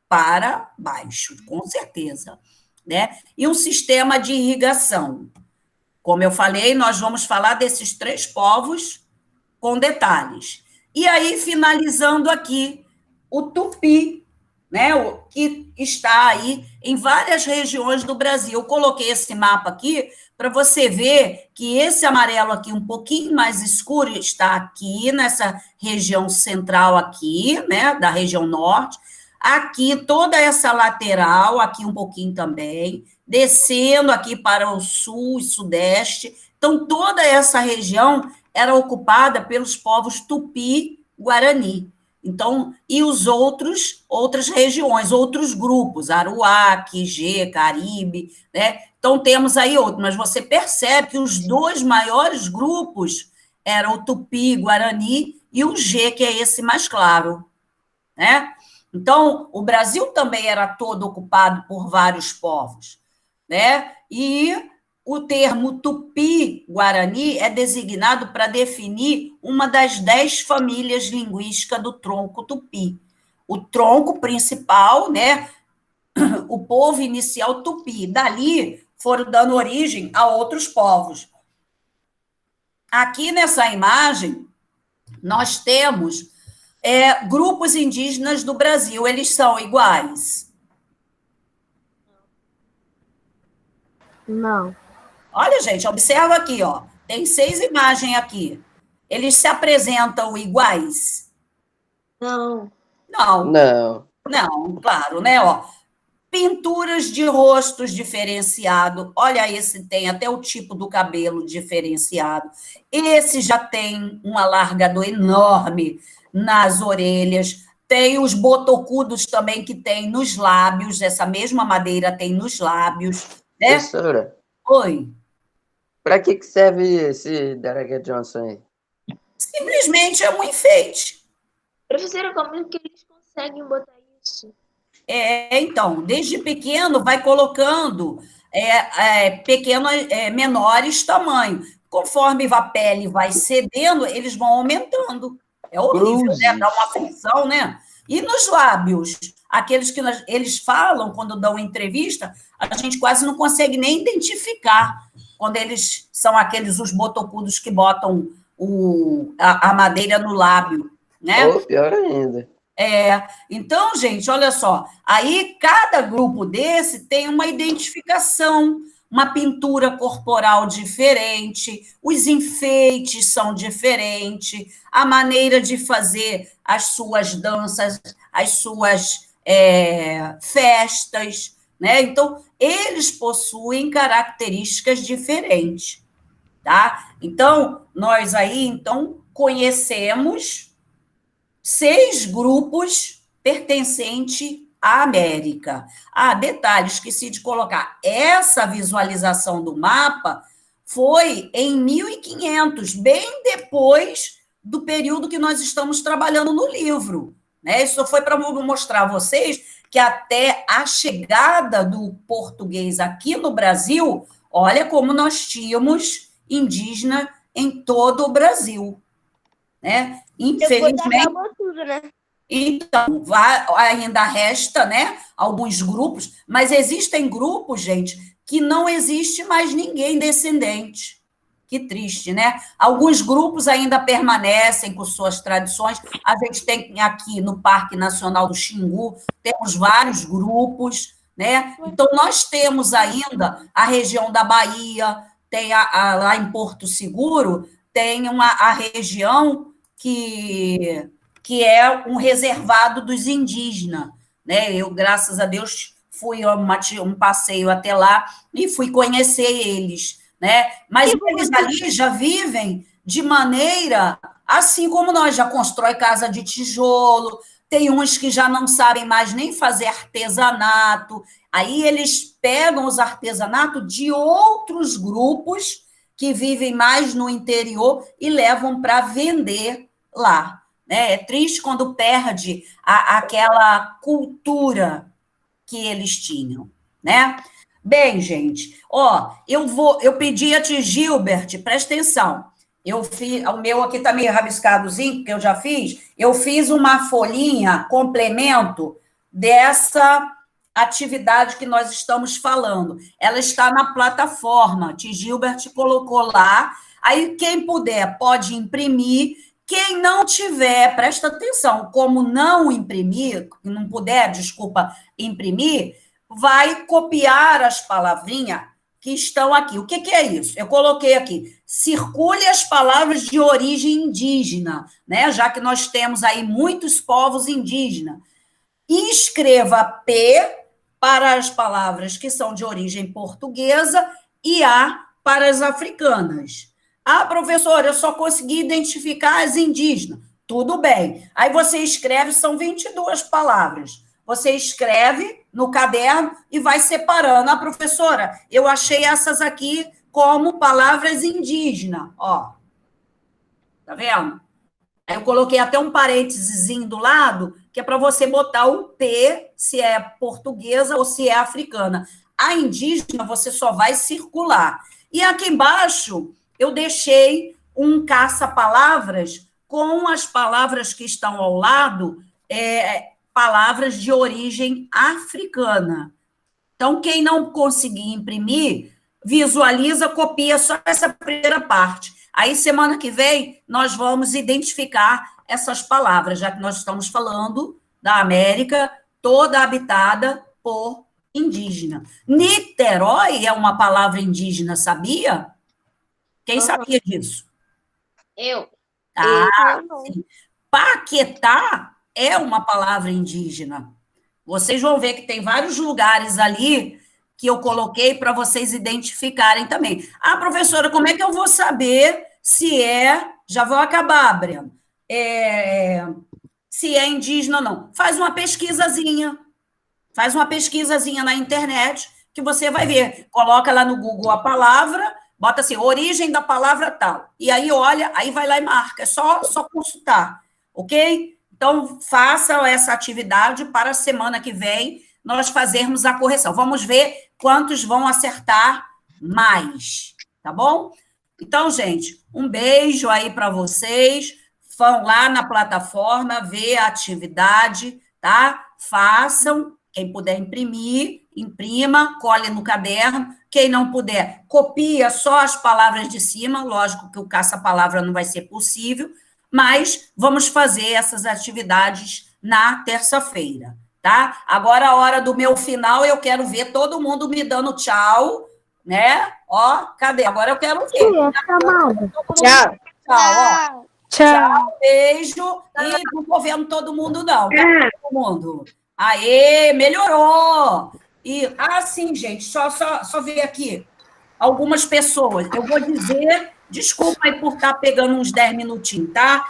para baixo, com certeza, né? E um sistema de irrigação. Como eu falei, nós vamos falar desses 3 povos com detalhes. E aí, finalizando aqui, o tupi, né? Que está aí em várias regiões do Brasil. Eu coloquei esse mapa aqui para você ver que esse amarelo aqui, um pouquinho mais escuro, está aqui nessa região central aqui, né? Da região norte. Aqui, toda essa lateral, aqui um pouquinho também, descendo aqui para o sul e sudeste. Então, toda essa região era ocupada pelos povos Tupi-Guarani. Então, e outras regiões, outros grupos, Aruac, G, Caribe, né? Então, temos aí outros, mas você percebe que os 2 maiores grupos eram o Tupi-Guarani e o G, que é esse mais claro, né? Então, o Brasil também era todo ocupado por vários povos, né? E o termo tupi-guarani é designado para definir uma das 10 famílias linguísticas do tronco tupi. O tronco principal, né? O povo inicial tupi. Dali foram dando origem a outros povos. Aqui nessa imagem, nós temos grupos indígenas do Brasil. Eles são iguais? Não. Olha, gente, observa aqui, ó. Tem 6 imagens aqui. Eles se apresentam iguais? Não. Não, Não. não, claro, né? Ó, pinturas de rostos diferenciado. Olha, esse tem até o tipo do cabelo diferenciado. Esse já tem um alargador enorme nas orelhas. Tem os botocudos também que tem nos lábios. Essa mesma madeira tem nos lábios, né? Professora, Oi. para que serve esse Derek Johnson aí? Simplesmente é um enfeite. Professora, como que eles conseguem botar isso? Então, desde pequeno vai colocando menores tamanho. Conforme a pele vai cedendo, eles vão aumentando. É horrível, né? Dá uma aflição, né? E nos lábios, aqueles que eles falam quando dão entrevista, a gente quase não consegue nem identificar quando eles são aqueles, os botocudos que botam a madeira no lábio, né? Ou pior ainda. Então, gente, olha só, aí cada grupo desse tem uma identificação, uma pintura corporal diferente, os enfeites são diferentes, a maneira de fazer as suas danças, as suas festas, né? Então, eles possuem características diferentes, tá? Então, nós aí, então, conhecemos 6 grupos pertencentes à América. Detalhe, esqueci de colocar. Essa visualização do mapa foi em 1500, bem depois do período que nós estamos trabalhando no livro, né? Isso foi para mostrar a vocês que até a chegada do português aqui no Brasil, olha como nós tínhamos indígena em todo o Brasil, né? Depois Infelizmente, acabou tudo, né? então, ainda resta, né, alguns grupos, mas existem grupos, gente, que não existe mais ninguém descendente. Que triste, né? Alguns grupos ainda permanecem com suas tradições. A gente tem aqui no Parque Nacional do Xingu, temos vários grupos, né? Então, nós temos ainda a região da Bahia, tem lá em Porto Seguro, tem a região que é um reservado dos indígenas, né? Eu, graças a Deus, fui um passeio até lá e fui conhecer eles, né? Mas eles ali já vivem de maneira assim como nós, já constrói casa de tijolo, tem uns que já não sabem mais nem fazer artesanato, aí eles pegam os artesanatos de outros grupos que vivem mais no interior e levam para vender lá. Né? É triste quando perde aquela cultura que eles tinham, né? Bem, gente, eu pedi a ti, Gilbert, presta atenção. Eu fiz, o meu aqui está meio rabiscadozinho, que eu já fiz. Eu fiz uma folhinha, complemento dessa atividade que nós estamos falando. Ela está na plataforma. Ti Gilbert colocou lá. Aí, quem puder, pode imprimir. Quem não tiver, presta atenção, como não imprimir, não puder, desculpa, imprimir, vai copiar as palavrinhas que estão aqui. O que é isso? Eu coloquei aqui, circule as palavras de origem indígena, né? Já que nós temos aí muitos povos indígenas. E escreva P para as palavras que são de origem portuguesa e A para as africanas. Professora, eu só consegui identificar as indígenas. Tudo bem. Aí você escreve, são 22 palavras. Você escreve no caderno e vai separando. Professora, eu achei essas aqui como palavras indígenas. Ó. Tá vendo? Aí eu coloquei até um parênteses do lado, que é para você botar o P, se é portuguesa ou se é africana. A indígena, você só vai circular. E aqui embaixo, eu deixei um caça-palavras com as palavras que estão ao lado, palavras de origem africana. Então, quem não conseguir imprimir, visualiza, copia só essa primeira parte. Aí, semana que vem, nós vamos identificar essas palavras, já que nós estamos falando da América toda habitada por indígena. Niterói é uma palavra indígena, sabia? Quem sabia disso? Eu. Ah, Eu não. sim. Paquetá é uma palavra indígena. Vocês vão ver que tem vários lugares ali que eu coloquei para vocês identificarem também. Ah, professora, como é que eu vou saber se é... Já vou acabar, Breno. Se é indígena ou não. Faz uma pesquisazinha. Faz uma pesquisazinha na internet que você vai ver. Coloca lá no Google a palavra, bota assim, origem da palavra tal. E aí olha, aí vai lá e marca. É só consultar, ok? Então, faça essa atividade para a semana que vem nós fazermos a correção. Vamos ver quantos vão acertar mais, tá bom? Então, gente, um beijo aí para vocês. Vão lá na plataforma, ver a atividade, tá? Façam. Quem puder imprimir, imprima, cole no caderno. Quem não puder, copia só as palavras de cima. Lógico que o caça-palavra não vai ser possível, mas vamos fazer essas atividades na terça-feira, tá? Agora, a hora do meu final, eu quero ver todo mundo me dando tchau, né? Ó, cadê? Agora eu quero ver. Tia, chamada. Tchau. Tchau, ó. Tchau. Beijo. E não tô vendo todo mundo, não. Tá todo mundo. Aê, melhorou. E, sim, gente, só ver aqui algumas pessoas. Eu vou dizer, desculpa aí por estar pegando uns 10 minutinhos, tá?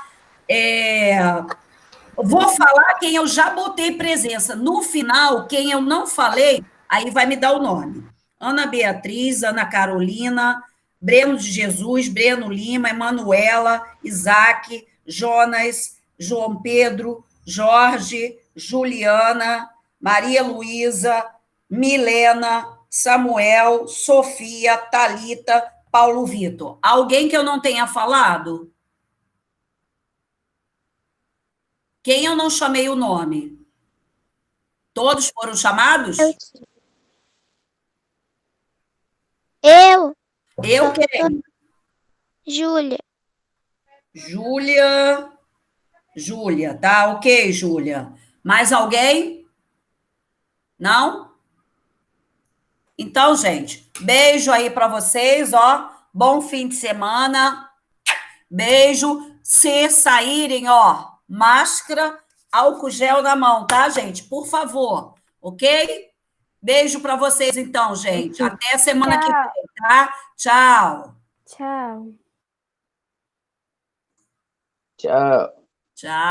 Vou falar quem eu já botei presença. No final, quem eu não falei, aí vai me dar o nome. Ana Beatriz, Ana Carolina, Breno de Jesus, Breno Lima, Emanuela, Isaac, Jonas, João Pedro, Jorge, Juliana, Maria Luísa, Milena, Samuel, Sofia, Talita, Paulo Vitor. Alguém que eu não tenha falado? Quem eu não chamei o nome? Todos foram chamados? Eu, Eu quem? Júlia. Júlia, tá? Ok, Júlia. Mais alguém? Não? Então, gente, beijo aí para vocês, ó. Bom fim de semana. Beijo. Se saírem, ó, máscara, álcool gel na mão, tá, gente? Por favor, ok? Beijo para vocês, então, gente. Até semana que vem, tá? Tchau. Tchau. Tchau. Tchau.